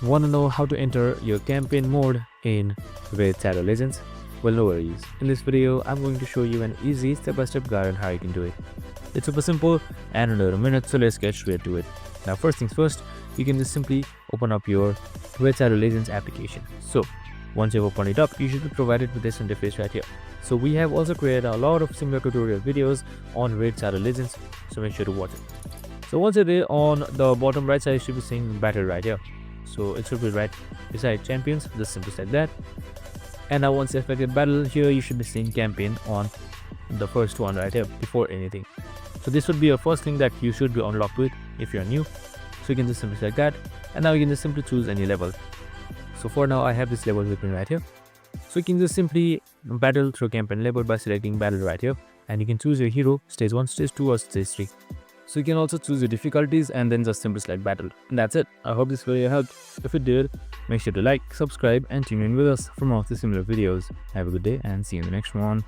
Want to know how to enter your campaign mode in with Shadow Legends? Well, no worries. In this video, I'm going to show you an easy step-by-step guide on how you can do it. It's super simple and under a minute, so let's get straight to it. Now, first things first, you can just simply open up your Red Shadow Legends application. So, once you've opened it up, you should be provided with this interface right here. So, we have also created a lot of similar tutorial videos on Red Shadow Legends, so make sure to watch it. So, once you're there, on the bottom right side, you should be seeing battle right here. So, it should be right beside champions, just simply like that. And now, once you selected battle here, you should be seeing campaign on the first one right here before anything. So this would be your first thing that you should be unlocked with if you're new. So you can just simply select that, and now you can just simply choose any level. So for now, I have this level with me right here. So you can just simply battle through campaign level by selecting battle right here, and you can choose your hero, stage 1, stage 2 or stage 3. So you can also choose your difficulties and then just simply select battle. And that's it. I hope this video helped. If it did, make sure to like, subscribe and tune in with us for more of the similar videos. Have a good day and see you in the next one.